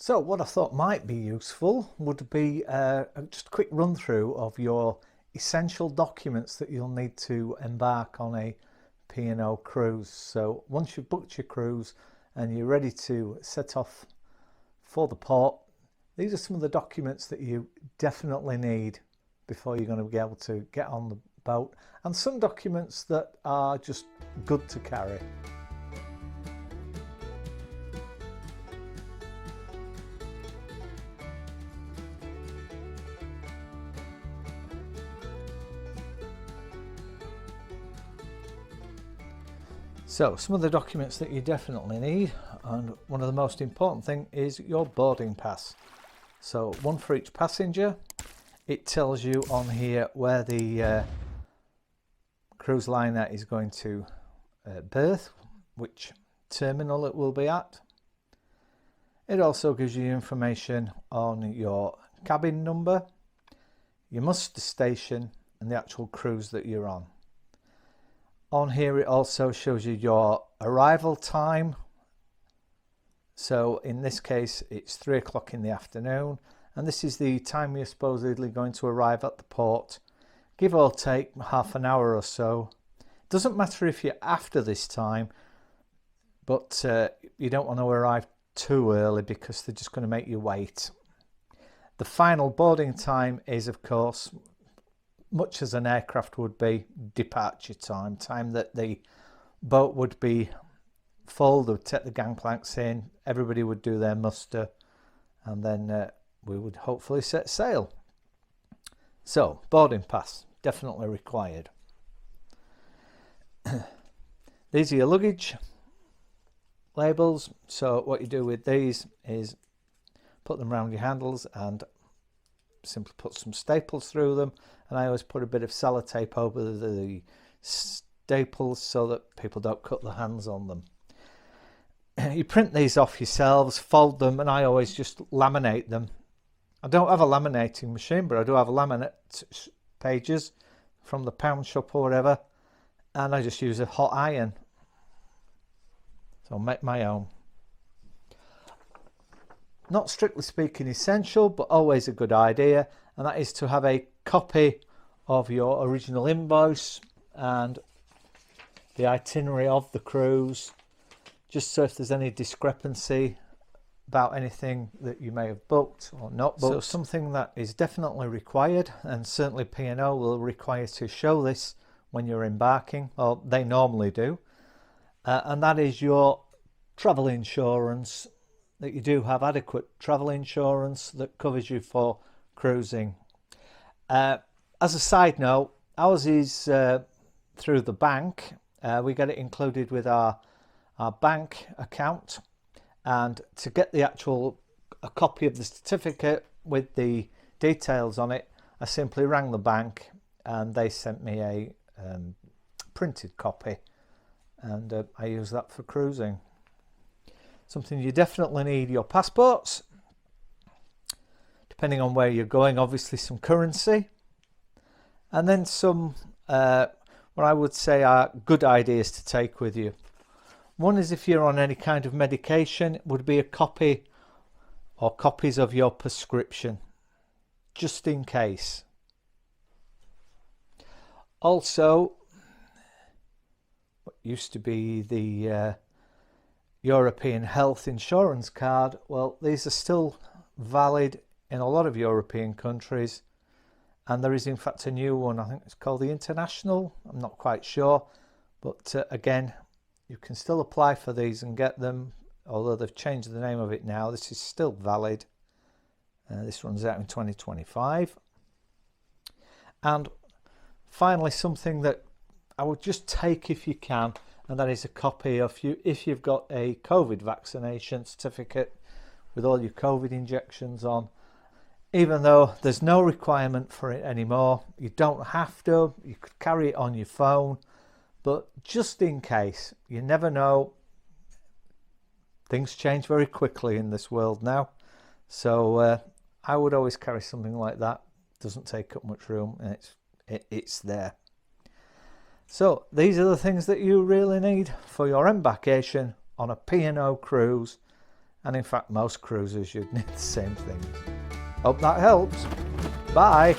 So what I thought might be useful would be just a quick run through of your essential documents that you'll need to embark on a P&O cruise. So once you've booked your cruise and you're ready to set off for the port, these are some of the documents that you definitely need before you're going to be able to get on the boat, and some documents that are just good to carry. So some of the documents that you definitely need, and one of the most important thing is your boarding pass. So one for each passenger. It tells you on here where the cruise liner is going to berth, which terminal it will be at. It also gives you information on your cabin number, your muster station, and the actual cruise that you're on. On here it also shows you your arrival time. So in this case it's 3 o'clock in the afternoon, and this is the time you're supposedly going to arrive at the port, give or take half an hour or so. It doesn't matter if you're after this time, but you don't want to arrive too early because they're just going to make you wait. The final boarding time is, of course, much as an aircraft would be, departure time, time that the boat would be full. They would take the gangplanks in, everybody would do their muster, and then we would hopefully set sail. So boarding pass, definitely required. These are your luggage labels. So what you do with these is put them around your handles and simply put some staples through them, and I always put a bit of sellotape over the staples so that people don't cut their hands on them. You print these off yourselves, fold them, and I always just laminate them. I don't have a laminating machine, but I do have a laminate pages from the pound shop or whatever, and I just use a hot iron. So I'll make my own. Not strictly speaking essential, but always a good idea, and that is to have a copy of your original invoice and the itinerary of the cruise, just so if there's any discrepancy about anything that you may have booked or not booked. So something that is definitely required, and certainly P&O will require to show this when you're embarking, or they normally do, and that is your travel insurance, that you do have adequate travel insurance that covers you for cruising. As a side note, ours is through the bank. We get it included with our bank account, and to get the actual a copy of the certificate with the details on it, I simply rang the bank and they sent me a printed copy, and I use that for cruising. Something you definitely need: your passports, depending on where you're going, obviously some currency, and then some what I would say are good ideas to take with you. One is, if you're on any kind of medication, it would be a copy or copies of your prescription, just in case. Also, what used to be the European health insurance card, well, these are still valid in a lot of European countries, and there is in fact a new one. I think it's called the International, I'm not quite sure, but again, you can still apply for these and get them, although they've changed the name of it now. This is still valid. This runs out in 2025. And finally, something that I would just take if you can, and that is a copy of if you've got a COVID vaccination certificate with all your COVID injections on. Even though there's no requirement for it anymore, you don't have to, you could carry it on your phone, but just in case, you never know. Things change very quickly in this world now, so I would always carry something like that. It doesn't take up much room, and it's there. So these are the things that you really need for your embarkation on a P&O cruise, And in fact, most cruises you'd need the same things. Hope that helps. Bye.